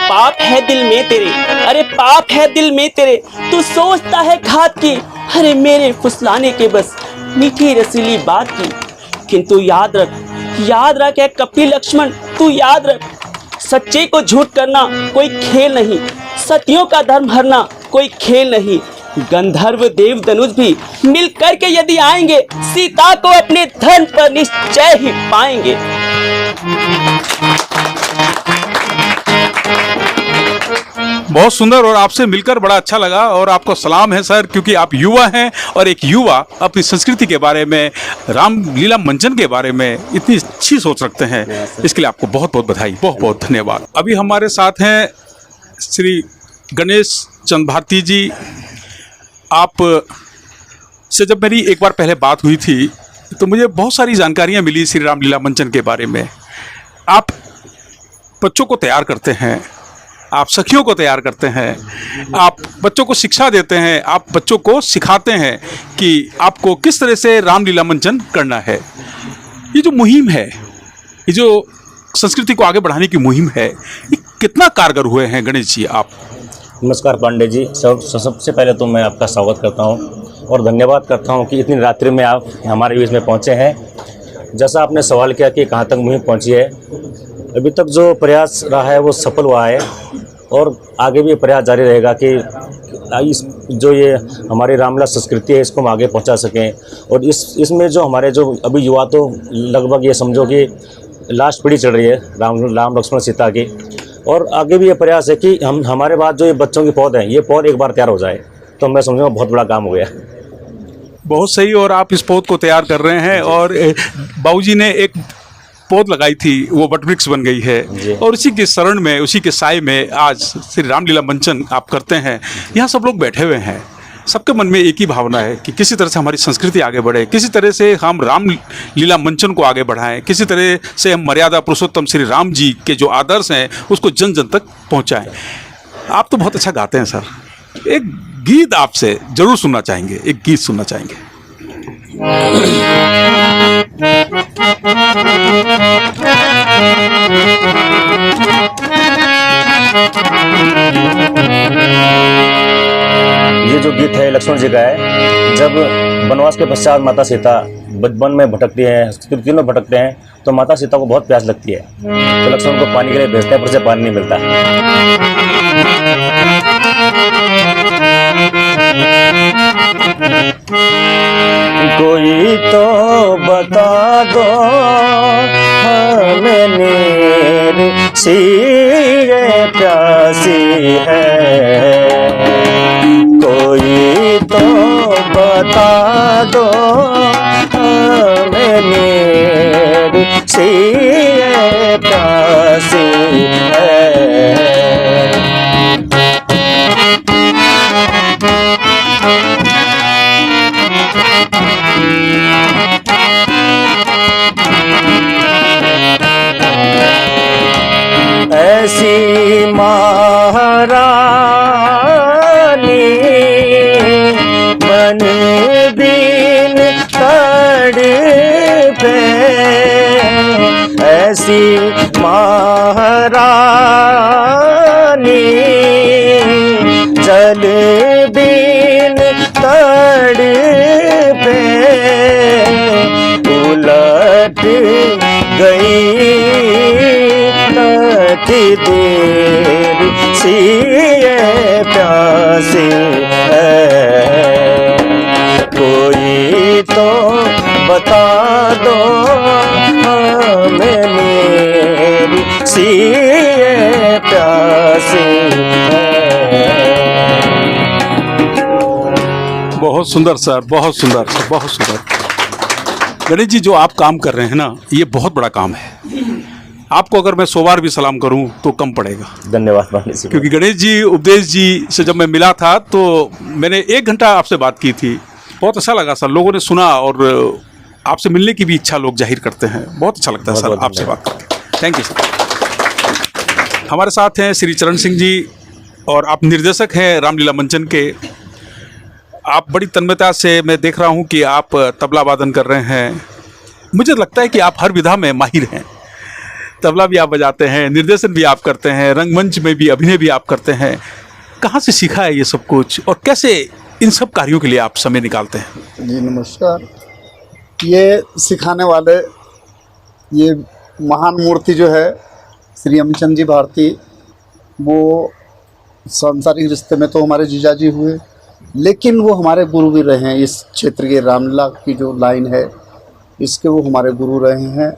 पाप है दिल में तेरे, अरे पाप है दिल में तेरे, तू सोचता है घात की, अरे मेरे फुसलाने के बस मीठी रसीली बात की, किंतु याद रख है कपटी लक्ष्मण, तू याद रख, सच्चे को झूठ करना कोई खेल नहीं, सतियों का धर्म हरना कोई खेल नहीं। गंधर्व देव धनुष भी मिल करके यदि आएंगे, सीता को अपने धर्म पर निश्चय ही पाएंगे। बहुत सुंदर, और आपसे मिलकर बड़ा अच्छा लगा। और आपको सलाम है सर, क्योंकि आप युवा हैं और एक युवा अपनी संस्कृति के बारे में, रामलीला मंचन के बारे में इतनी अच्छी सोच रखते हैं। इसके लिए आपको बहुत बहुत बधाई, बहुत बहुत धन्यवाद। अभी हमारे साथ हैं श्री गणेश चंद भारती जी। आप से जब मेरी एक बार पहले बात हुई थी तो मुझे बहुत सारी जानकारियाँ मिली श्री रामलीला मंचन के बारे में। आप बच्चों को तैयार करते हैं, आप सखियों को तैयार करते हैं, आप बच्चों को शिक्षा देते हैं, आप बच्चों को सिखाते हैं कि आपको किस तरह से रामलीला मंचन करना है। ये जो मुहिम है, ये जो संस्कृति को आगे बढ़ाने की मुहिम है, ये कितना कारगर हुए हैं गणेश जी आप? नमस्कार पांडे जी। सबसे पहले तो मैं आपका स्वागत करता हूं और धन्यवाद करता हूं कि इतनी रात्रि में आप हमारे बीच में पहुंचे हैं। जैसा आपने सवाल किया कि कहां तक मुहिम पहुंची है, अभी तक जो प्रयास रहा है वो सफल हुआ है और आगे भी प्रयास जारी रहेगा कि इस जो ये हमारी रामलीला संस्कृति है इसको हम आगे पहुंचा सकें। और इसमें जो हमारे जो अभी युवा, तो लगभग ये समझो कि लास्ट पीढ़ी चल रही है राम लक्ष्मण सीता की, और आगे भी ये प्रयास है कि हमारे बाद जो ये बच्चों की पौध है, ये पौध एक बार तैयार हो जाए तो मैं समझूंगा बहुत बड़ा काम हो गया। बहुत सही, और आप इस पौध को तैयार कर रहे हैं। और बाबूजी ने एक पौध लगाई थी, वो वटवृक्ष बन गई है, और उसी के शरण में, उसी के साय में आज श्री रामलीला मंचन आप करते हैं। यहाँ सब लोग बैठे हुए हैं, सबके मन में एक ही भावना है कि किसी तरह से हमारी संस्कृति आगे बढ़े, किसी तरह से हम रामलीला मंचन को आगे बढ़ाएं, किसी तरह से हम मर्यादा पुरुषोत्तम श्री राम जी के जो आदर्श हैं उसको जन जन तक पहुँचाएँ। आप तो बहुत अच्छा गाते हैं सर, एक गीत आपसे जरूर सुनना चाहेंगे, एक गीत सुनना चाहेंगे। ये जो गीत है लक्ष्मण जी का है। जब वनवास के पश्चात माता सीता वन में भटकती हैं, तीनों में भटकते हैं, तो माता सीता को बहुत प्यास लगती है, तो लक्ष्मण को पानी के लिए भेजते हैं, पर उसे पानी नहीं मिलता। कोई तो बता दो हमें मेरी सी ये प्यासी है, कोई तो बता दो हमें मेरी सी ये प्यासी है। ऐसी महारानी मन बिन तड़पे, ऐसी महारानी जल बिन तड़पे, उलट गई देर सी ये प्यासी है, कोई तो बता दो हमें मेरी सी ये प्यासी है। बहुत सुंदर सर, बहुत सुंदर सर, बहुत सुंदर। गणेश जी, जो आप काम कर रहे हैं ना, ये बहुत बड़ा काम है। आपको अगर मैं 100 बार भी सलाम करूं तो कम पड़ेगा। धन्यवाद पंडित जी। क्योंकि गणेश जी, उपदेश जी से जब मैं मिला था तो मैंने 1 घंटा आपसे बात की थी। बहुत अच्छा लगा सर, लोगों ने सुना और आपसे मिलने की भी इच्छा लोग जाहिर करते हैं। बहुत अच्छा लगता है सर आपसे बात करके। Thank you sir. हमारे साथ हैं श्री चरण सिंह जी, और आप निर्देशक हैं रामलीला मंचन के। आप बड़ी तन्मयता से, मैं देख रहा हूँ कि आप तबला वादन कर रहे हैं। मुझे लगता है कि आप हर विधा में माहिर हैं। तबला भी आप बजाते हैं, निर्देशन भी आप करते हैं, रंगमंच में भी अभिनय भी आप करते हैं। कहाँ से सीखा है ये सब कुछ, और कैसे इन सब कार्यों के लिए आप समय निकालते हैं? जी नमस्कार। ये सिखाने वाले, ये महान मूर्ति जो है श्री अमीचंद जी भारती, वो सांसारिक रिश्ते में तो हमारे जीजाजी हुए, लेकिन वो हमारे गुरु भी रहे हैं। इस क्षेत्र के रामलीला की जो लाइन है इसके वो हमारे गुरु रहे हैं।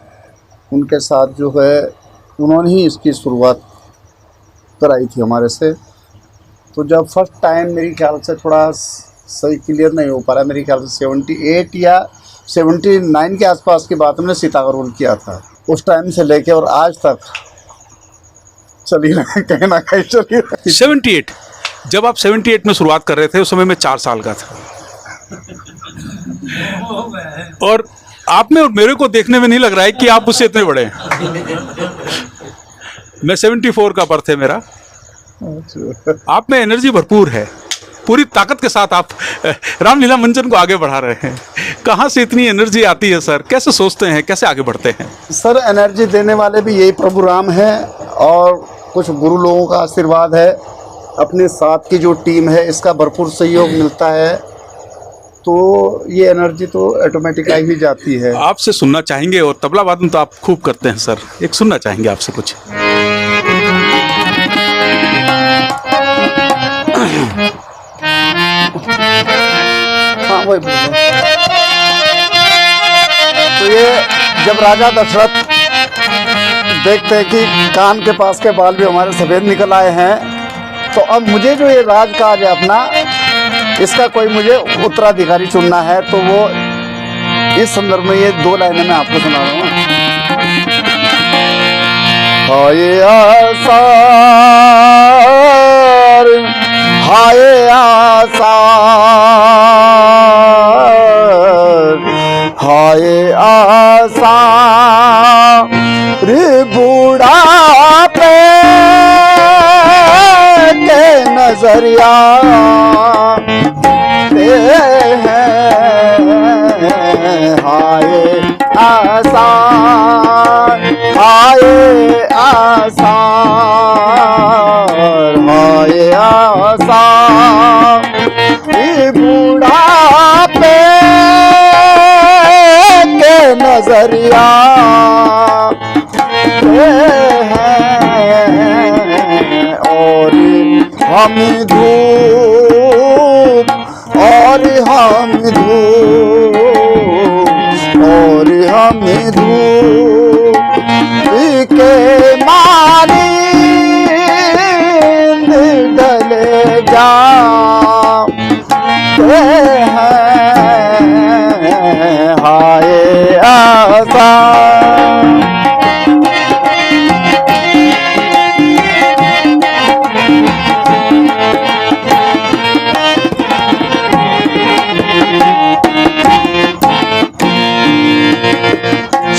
उनके साथ जो है उन्होंने ही इसकी शुरुआत कराई थी हमारे से। तो जब फर्स्ट टाइम मेरी ख्याल से थोड़ा सही क्लियर नहीं हो पा रहा, मेरे ख्याल से 78 या 79 के आसपास की बात हमने सीता का रोल किया था। उस टाइम से लेके और आज तक चली रहे, कहीं ना कहीं चली रहे। 78, जब आप 78 में शुरुआत कर रहे थे उस समय मैं 4 साल का था, और आप में और मेरे को देखने में नहीं लग रहा है कि आप उससे इतने बड़े हैं। मैं 74 का बर्थ है मेरा। आप में एनर्जी भरपूर है, पूरी ताकत के साथ आप रामलीला मंचन को आगे बढ़ा रहे हैं। कहाँ से इतनी एनर्जी आती है सर? कैसे सोचते हैं, कैसे आगे बढ़ते हैं? सर एनर्जी देने वाले भी यही प्रभु राम हैं और कुछ गुरु लोगों का आशीर्वाद है। अपने साथ की जो टीम है इसका भरपूर सहयोग मिलता है, तो ये एनर्जी तो ऑटोमेटिक आ ही जाती है। आपसे सुनना चाहेंगे, और तबला वादन तो आप खूब करते हैं सर, एक सुनना चाहेंगे आपसे कुछ। हाँ वही तो ये जब राजा दशरथ देखते हैं कि कान के पास के बाल भी हमारे सफ़ेद निकल आए हैं, तो अब मुझे जो ये राजकाज है अपना, इसका कोई मुझे उत्तराधिकारी चुनना है। तो वो इस संदर्भ में ये 2 लाइनें मैं आपको सुना रहा हूँ। हाय आसार, हाय आसार, हाय आसार बुढ़ापे के नजरिया हाय आसार, हाय आसार, हाय आसार बुढ़ापे के नजरिया और हम धूप, और हम धूप, और हम धूप के मालिक डले जाते हैं। हाय आसा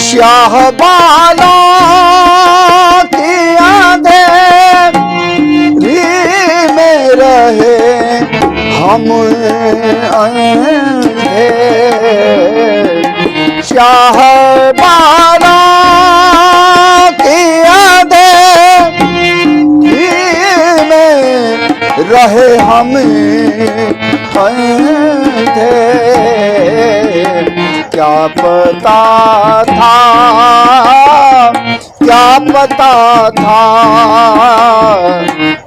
शाहबाला की अंधेरी में रहे हम अंधे, शाहबाला की अंधेरी में रहे हम अंधे। क्या पता था, क्या पता था,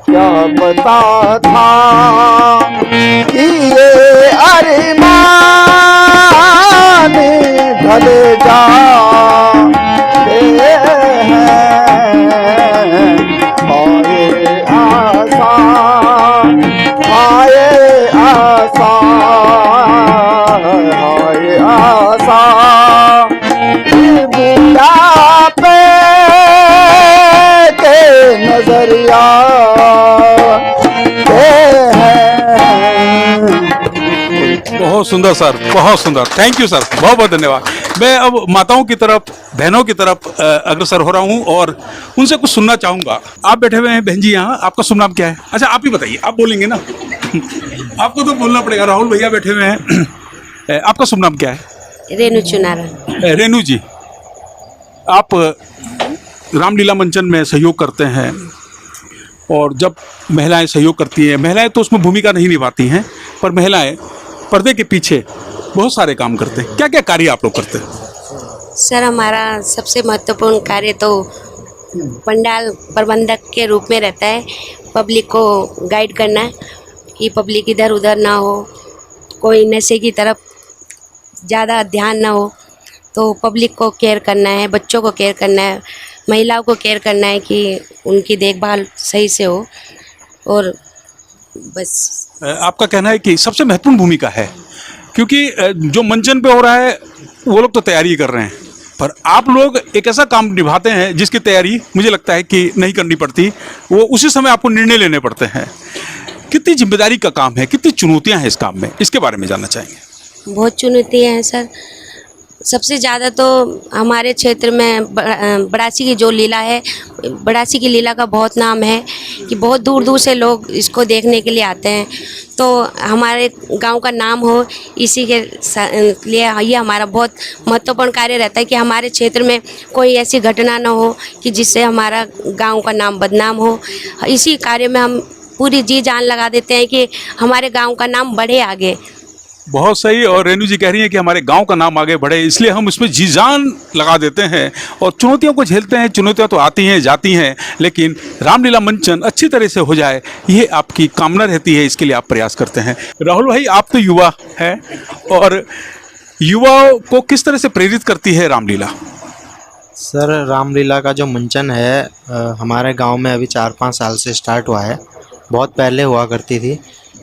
क्या पता था कि ये अरमान ढले जाते हैं। हाय आसा, हाय आसा, हाय आसा बुढ़ापे के नजरिया बहुत सुंदर सर, बहुत सुंदर। थैंक यू सर, बहुत बहुत धन्यवाद। मैं अब माताओं की तरफ, बहनों की तरफ अग्रसर हो रहा हूँ और उनसे कुछ सुनना चाहूँगा। आप बैठे हुए हैं बहन जी यहाँ, आपका शुभ नाम क्या है? अच्छा आप ही बताइए, आप बोलेंगे ना? आपको तो बोलना पड़ेगा। राहुल भैया बैठे हुए हैं, आपका शुभ नाम क्या है? रेनू चुनारा। रेनू जी, आप रामलीला मंचन में सहयोग करते हैं, और जब महिलाएं सहयोग करती हैं, महिलाएं तो उसमें भूमिका नहीं निभाती हैं, पर महिलाएं पर्दे के पीछे बहुत सारे काम करते हैं। क्या क्या कार्य आप लोग करते हैं? सर हमारा सबसे महत्वपूर्ण कार्य तो पंडाल प्रबंधक के रूप में रहता है, पब्लिक को गाइड करना कि पब्लिक इधर उधर ना हो, कोई नशे की तरफ ज़्यादा ध्यान ना हो, तो पब्लिक को केयर करना है, बच्चों को केयर करना है, महिलाओं को केयर करना है कि उनकी देखभाल सही से हो। और बस आपका कहना है कि सबसे महत्वपूर्ण भूमिका है, क्योंकि जो मंचन पे हो रहा है वो लोग तो तैयारी कर रहे हैं, पर आप लोग एक ऐसा काम निभाते हैं जिसकी तैयारी मुझे लगता है कि नहीं करनी पड़ती, वो उसी समय आपको निर्णय लेने पड़ते हैं। कितनी जिम्मेदारी का काम है, कितनी चुनौतियां हैं इस काम में, इसके बारे में जानना चाहेंगे। बहुत चुनौतियाँ हैं सर। सबसे ज़्यादा तो हमारे क्षेत्र में बड़ासी की जो लीला है, बड़ासी की लीला का बहुत नाम है कि बहुत दूर दूर से लोग इसको देखने के लिए आते हैं। तो हमारे गांव का नाम हो, इसी के लिए ये हमारा बहुत महत्वपूर्ण कार्य रहता है कि हमारे क्षेत्र में कोई ऐसी घटना ना हो कि जिससे हमारा गांव का नाम बदनाम हो। इसी कार्य में हम पूरी जी जान लगा देते हैं कि हमारे गांव का नाम बढ़े आगे। बहुत सही। और रेणु जी कह रही हैं कि हमारे गांव का नाम आगे बढ़े, इसलिए हम उसमें जी जान लगा देते हैं और चुनौतियों को झेलते हैं। चुनौतियां तो आती हैं जाती हैं, लेकिन रामलीला मंचन अच्छी तरह से हो जाए ये आपकी कामना रहती है, इसके लिए आप प्रयास करते हैं। राहुल भाई, आप तो युवा हैं और युवाओं को किस तरह से प्रेरित करती है रामलीला? सर, रामलीला का जो मंचन है हमारे गांव में अभी 4-5 साल से स्टार्ट हुआ है। बहुत पहले हुआ करती थी,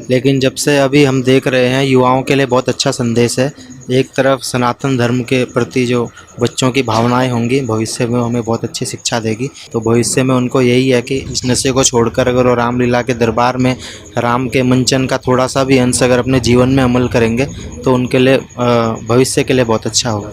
लेकिन जब से अभी हम देख रहे हैं युवाओं के लिए बहुत अच्छा संदेश है। एक तरफ सनातन धर्म के प्रति जो बच्चों की भावनाएं होंगी, भविष्य में हमें बहुत अच्छी शिक्षा देगी। तो भविष्य में उनको यही है कि इस नशे को छोड़कर अगर वो रामलीला के दरबार में राम के मंचन का थोड़ा सा भी अंश अगर अपने जीवन में अमल करेंगे तो उनके लिए भविष्य के लिए बहुत अच्छा होगा।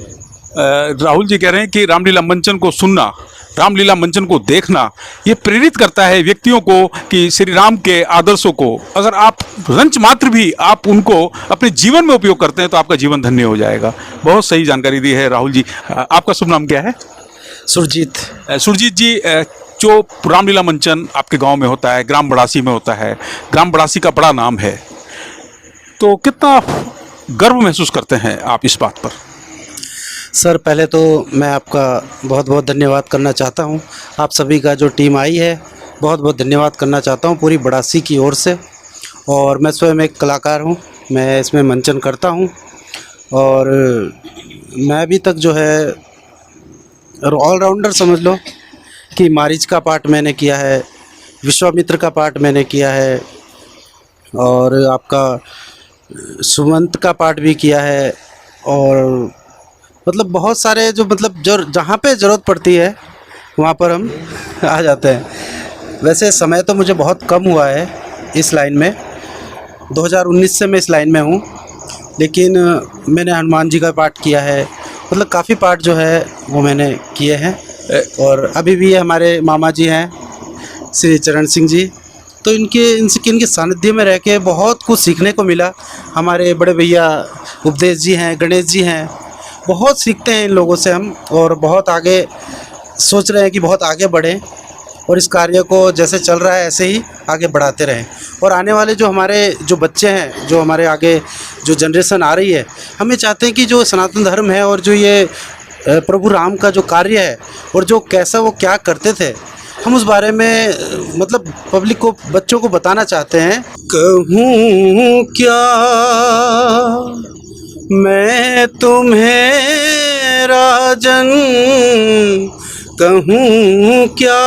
राहुल जी कह रहे हैं कि रामलीला मंचन को सुनना, रामलीला मंचन को देखना, ये प्रेरित करता है व्यक्तियों को कि श्री राम के आदर्शों को अगर आप रंच मात्र भी आप उनको अपने जीवन में उपयोग करते हैं तो आपका जीवन धन्य हो जाएगा। बहुत सही जानकारी दी है राहुल जी। आपका शुभ नाम क्या है? सुरजीत। सुरजीत जी, जो रामलीला मंचन आपके गांव में होता है, ग्राम बड़ासी में होता है, ग्राम बड़ासी का बड़ा नाम है, तो कितना गर्व महसूस करते हैं आप इस बात पर? सर, पहले तो मैं आपका बहुत बहुत धन्यवाद करना चाहता हूं। आप सभी का जो टीम आई है, बहुत बहुत धन्यवाद करना चाहता हूं पूरी बड़ासी की ओर से। और मैं स्वयं एक कलाकार हूं, मैं इसमें मंचन करता हूं और मैं अभी तक जो है ऑलराउंडर समझ लो कि मारीच का पार्ट मैंने किया है, विश्वामित्र का पार्ट मैंने किया है और आपका सुमंत का पार्ट भी किया है। और मतलब बहुत सारे जो जहाँ पे ज़रूरत पड़ती है वहाँ पर हम आ जाते हैं। वैसे समय तो मुझे बहुत कम हुआ है इस लाइन में, 2019 से मैं इस लाइन में हूँ, लेकिन मैंने हनुमान जी का पाठ किया है, मतलब काफ़ी पाठ जो है वो मैंने किए हैं। और अभी भी हमारे मामा जी हैं श्री चरण सिंह जी, तो इनके सानिध्य में रह के बहुत कुछ सीखने को मिला। हमारे बड़े भैया उपदेश जी हैं, गणेश जी हैं, बहुत सीखते हैं इन लोगों से हम और बहुत आगे सोच रहे हैं कि बहुत आगे बढ़ें और इस कार्य को जैसे चल रहा है ऐसे ही आगे बढ़ाते रहें। और आने वाले जो हमारे जो बच्चे हैं, जो हमारे आगे जो जनरेशन आ रही है, हमें चाहते हैं कि जो सनातन धर्म है और जो ये प्रभु राम का जो कार्य है और जो कैसा वो क्या करते थे, हम उस बारे में मतलब पब्लिक को, बच्चों को बताना चाहते हैं। कहूँ क्या मैं तुम्हें राजन, कहूँ क्या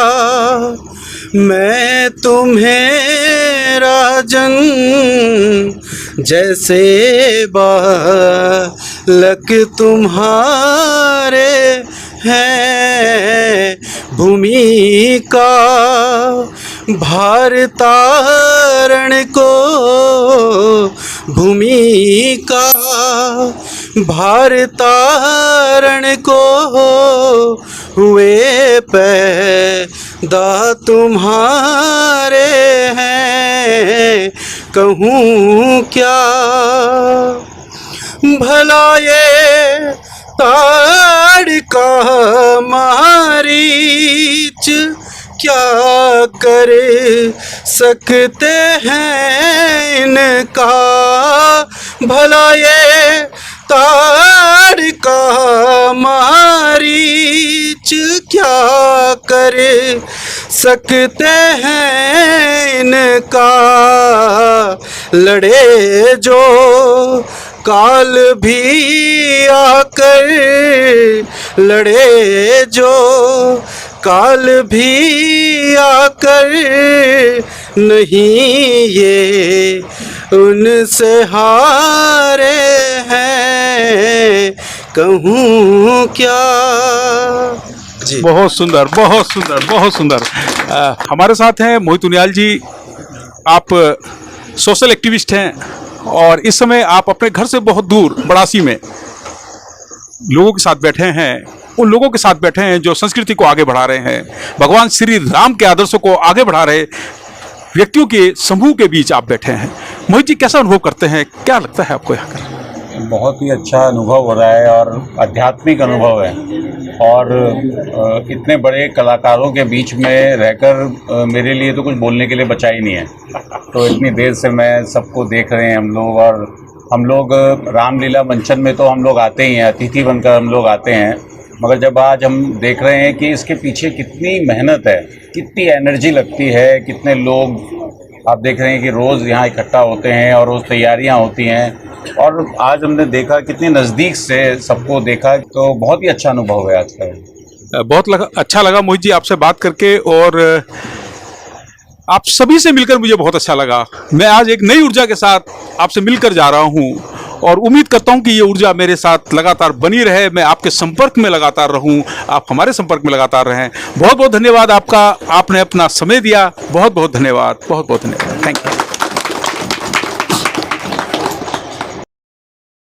मैं तुम्हें राजन, जैसे बालक तुम्हारे हैं, भूमि का भार तारण को, भूमि का भार तारण को हुए पैदा तुम्हारे हैं। कहूँ क्या भला ये ताड़का मारीच क्या कर सकते हैं इनका, भला ये ताड़का मारीच क्या कर सकते हैं इनका, लड़े जो काल भी आकर, लड़े जो काल भी आकर, नहीं ये उनसे हारे हैं, कहूँ क्या। जी बहुत सुंदर, बहुत सुंदर, बहुत सुंदर। हमारे साथ हैं मोहित उनियाल जी। आप सोशल एक्टिविस्ट हैं और इस समय आप अपने घर से बहुत दूर बड़ासी में लोगों के साथ बैठे हैं, उन लोगों के साथ बैठे हैं जो संस्कृति को आगे बढ़ा रहे हैं, भगवान श्री राम के आदर्शों को आगे बढ़ा रहे व्यक्तियों के समूह के बीच आप बैठे हैं। मोहित जी, कैसा अनुभव करते हैं, क्या लगता है आपको यहाँ कर? बहुत ही अच्छा अनुभव हो रहा है और आध्यात्मिक अनुभव है। और इतने बड़े कलाकारों के बीच में रहकर मेरे लिए तो कुछ बोलने के लिए बचा ही नहीं है। तो इतनी देर से मैं सबको देख रहे हैं हम लोग, और हम लोग रामलीला मंचन में तो हम लोग आते ही हैं, अतिथि बनकर हम लोग आते हैं, मगर जब आज हम देख रहे हैं कि इसके पीछे कितनी मेहनत है, कितनी एनर्जी लगती है, कितने लोग आप देख रहे हैं कि रोज़ यहाँ इकट्ठा होते हैं और रोज़ तैयारियाँ होती हैं, और आज हमने देखा कितनी नज़दीक से सबको देखा, तो बहुत ही अच्छा अनुभव है आज का। बहुत अच्छा लगा मोहित जी आपसे बात करके, और आप सभी से मिलकर मुझे बहुत अच्छा लगा। मैं आज एक नई ऊर्जा के साथ आपसे मिलकर जा रहा हूँ और उम्मीद करता हूँ कि ये ऊर्जा मेरे साथ लगातार बनी रहे, मैं आपके संपर्क में लगातार रहूँ, आप हमारे संपर्क में लगातार रहें। बहुत बहुत धन्यवाद आपका, आपने अपना समय दिया। बहुत बहुत धन्यवाद, बहुत बहुत धन्यवाद। Thank you.